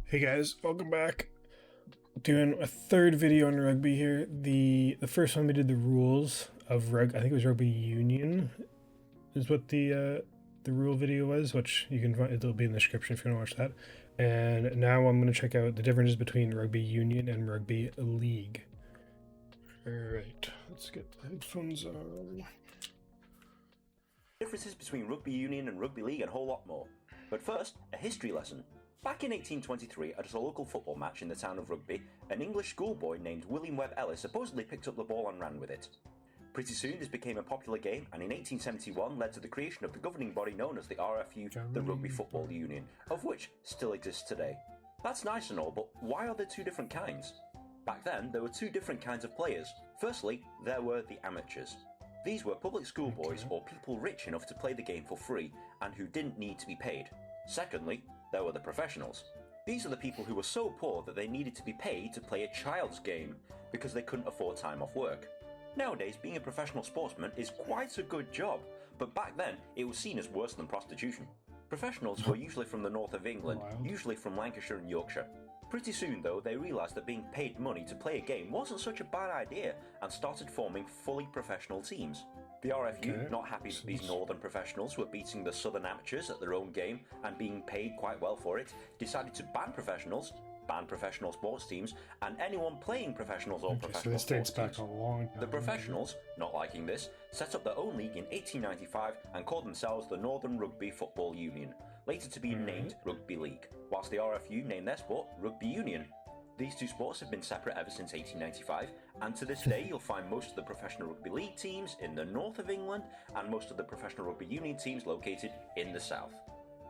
Hey guys, welcome back. Doing a third video on rugby here. The first one we did the rules of I think it was rugby union, is what the rule video was, which you can find. It'll be in the description if you want to watch that. And now I'm going to check out the differences between rugby union and rugby league. All right, let's get the headphones on. Differences between rugby union and rugby league and a whole lot more. But first, a history lesson. Back in 1823, at a local football match in the town of Rugby, an English schoolboy named William Webb Ellis supposedly picked up the ball and ran with it. Pretty soon this became a popular game, and in 1871 led to the creation of the governing body known as the RFU, the Rugby Football Union, of which still exists today. That's nice and all, but why are there two different kinds? Back then, there were two different kinds of players. Firstly, there were the amateurs. These were public schoolboys or people rich enough to play the game for free and who didn't need to be paid. Secondly, there were the professionals. These are the people who were so poor that they needed to be paid to play a child's game because they couldn't afford time off work. Nowadays, being a professional sportsman is quite a good job, but back then it was seen as worse than prostitution. Professionals were usually from the north of England, usually from Lancashire and Yorkshire. Pretty soon though, they realised that being paid money to play a game wasn't such a bad idea and started forming fully professional teams. The RFU, not happy that these northern professionals were beating the southern amateurs at their own game and being paid quite well for it, decided to ban professionals, ban professional sports teams, and anyone playing professionals or professional sports teams. The professionals, not liking this, set up their own league in 1895 and called themselves the Northern Rugby Football Union, later to be named Rugby League, whilst the RFU named their sport Rugby Union. These two sports have been separate ever since 1895, and to this day you'll find most of the professional rugby league teams in the north of England and most of the professional rugby union teams located in the south.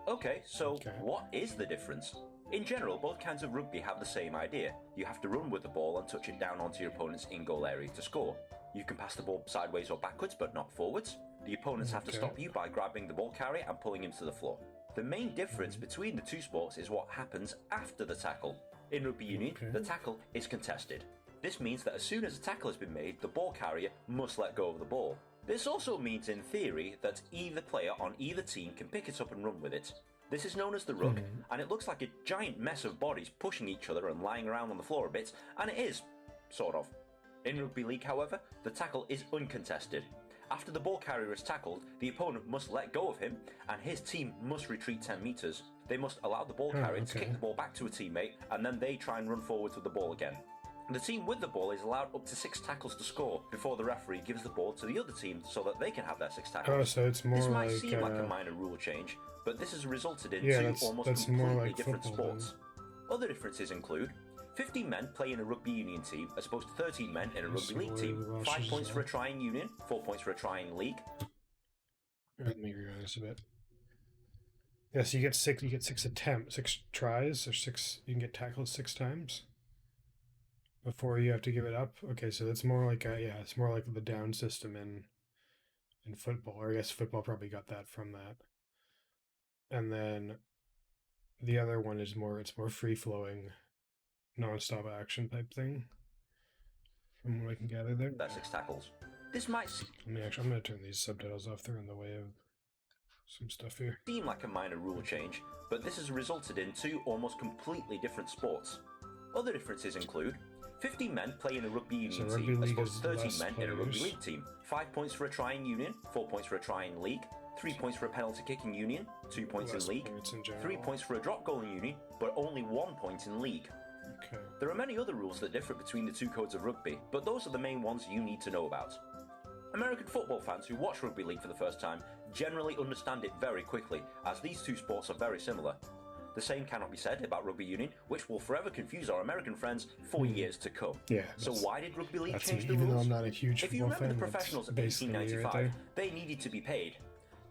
Okay, so what is the difference? In general, both kinds of rugby have the same idea. You have to run with the ball and touch it down onto your opponent's in-goal area to score. You can pass the ball sideways or backwards, but not forwards. The opponents have to stop you by grabbing the ball carrier and pulling him to the floor. The main difference between the two sports is what happens after the tackle. In rugby union, the tackle is contested. This means that as soon as a tackle has been made, the ball carrier must let go of the ball. This also means, in theory, that either player on either team can pick it up and run with it. This is known as the ruck, and it looks like a giant mess of bodies pushing each other and lying around on the floor a bit, and it is, sort of. In rugby league, however, the tackle is uncontested. After the ball carrier is tackled, the opponent must let go of him, and his team must retreat 10 metres. They must allow the ball carrier to kick the ball back to a teammate, and then they try and run forwards with the ball again. The team with the ball is allowed up to 6 tackles to score before the referee gives the ball to the other team so that they can have their 6 tackles. Oh, so it's more this might seem like a minor rule change, but this has resulted in two almost completely different sports. Other differences include 15 men play in a rugby union team as opposed to 13 men in a rugby league team. 5 points for a try in union, 4 points for a try in league. Let me rewind this a bit. Yeah, so you get 6 attempts, 6 tries, or 6. You can get tackled 6 times before you have to give it up. Okay, so that's more like it's more like the down system in football. Or I guess football probably got that from that. And then the other one is more free flowing, non-stop action type thing. From what I can gather there. That's 6 tackles. This might I'm gonna turn these subtitles off. They're in the way of some stuff here. Seem like a minor rule change, but this has resulted in 2 almost completely different sports. Other differences include 15 men play in a rugby union team as opposed to 13 men in a rugby league team. 5 points for a try in union, 4 points for a try in league, 3 points for a penalty kick in union, 2 points in league, 3 points for a drop goal in union, but only 1 point in league. There are many other rules that differ between the two codes of rugby, but those are the main ones you need to know about. American football fans who watch rugby league for the first time generally understand it very quickly, as these two sports are very similar. The same cannot be said about rugby union, which will forever confuse our American friends for years to come. So why did rugby league change the rules? Though I'm not a huge if you remember fan, the professionals of 1895, they needed to be paid.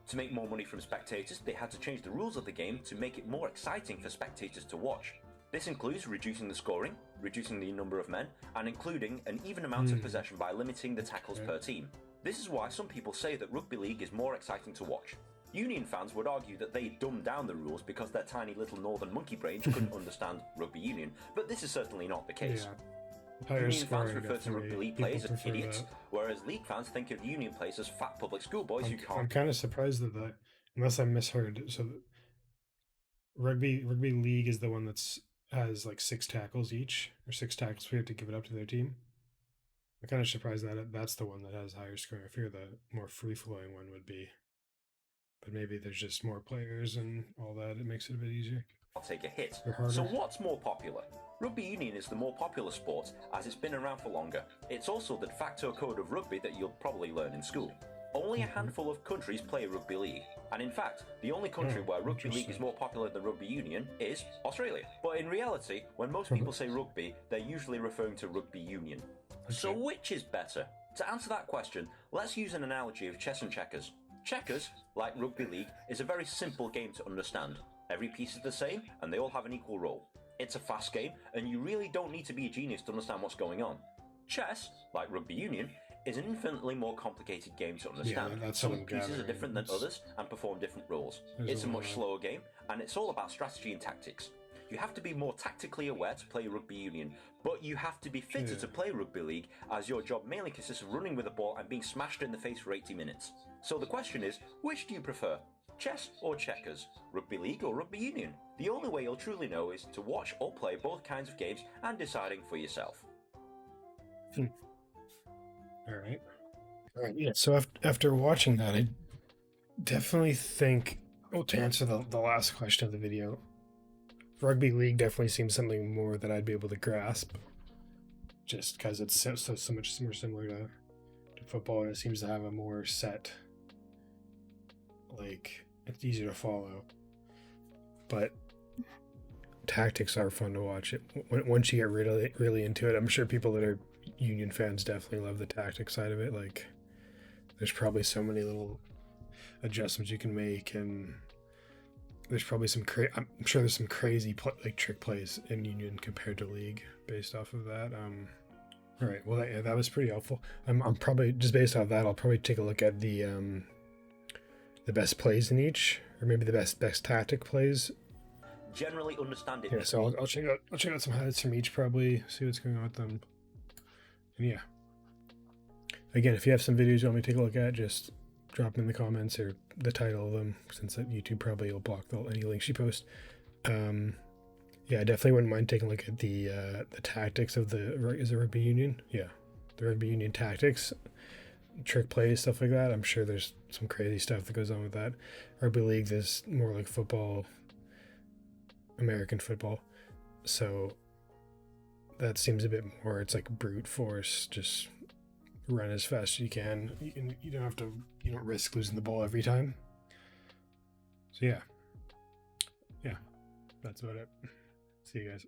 To make more money from spectators, they had to change the rules of the game to make it more exciting for spectators to watch. This includes reducing the scoring, reducing the number of men, and including an even amount of possession by limiting the tackles per team. This is why some people say that rugby league is more exciting to watch. Union fans would argue that they dumbed down the rules because their tiny little northern monkey brains couldn't understand rugby union, but this is certainly not the case. Union fans refer to rugby league players as idiots, whereas league fans think of union players as fat public schoolboys who can't... I'm kind of surprised that unless I misheard, so rugby league is the one that's has like 6 tackles each, or 6 tackles we have to give it up to their team. I'm kind of surprised that that's the one that has higher scoring. I fear the more free flowing one would be, but maybe there's just more players and all that. It makes it a bit easier. Take a hit. Or harder. So what's more popular? Rugby union is the more popular sport as it's been around for longer. It's also the de facto code of rugby that you'll probably learn in school. Only a handful of countries play rugby league, and in fact, the only country where rugby league is more popular than rugby union is Australia. But in reality, when most people say rugby, they're usually referring to rugby union. So which is better? To answer that question, let's use an analogy of chess and checkers. Checkers, like rugby league, is a very simple game to understand. Every piece is the same, and they all have an equal role. It's a fast game, and you really don't need to be a genius to understand what's going on. Chess, like rugby union, is an infinitely more complicated game to understand. Yeah, Some pieces are different than others and perform different roles. It's a much slower game, and it's all about strategy and tactics. You have to be more tactically aware to play rugby union, but you have to be fitter to play rugby league, as your job mainly consists of running with a ball and being smashed in the face for 80 minutes. So the question is, which do you prefer? Chess or checkers? Rugby league or rugby union? The only way you'll truly know is to watch or play both kinds of games and deciding for yourself. Alright, yeah, so after watching that, I definitely think, to answer the last question of the video, rugby league definitely seems something more that I'd be able to grasp, just because it's so much more similar to football, and it seems to have a more set, like, it's easier to follow. But tactics are fun to watch. Once you get really into it, I'm sure people that are union fans definitely love the tactic side of it. Like, there's probably so many little adjustments you can make, and there's probably I'm sure there's some crazy like trick plays in union compared to league based off of that. All right, well, that was pretty helpful. I'm probably, just based off that, I'll probably take a look at the best plays in each, or maybe the best tactic plays. Generally understand it. Yeah, so I'll check out some highlights from each, probably see what's going on with them. And yeah, again, if you have some videos you want me to take a look at, just drop them in the comments, or the title of them, since YouTube probably will block any links you post. Yeah, I definitely wouldn't mind taking a look at the tactics of the rugby union. Yeah, the rugby union tactics, trick plays, stuff like that. I'm sure there's some crazy stuff that goes on with that. Rugby league is more like football, American football, so that seems a bit more, it's like brute force, just run as fast as you can. You don't risk losing the ball every time. So yeah, that's about it. See you guys.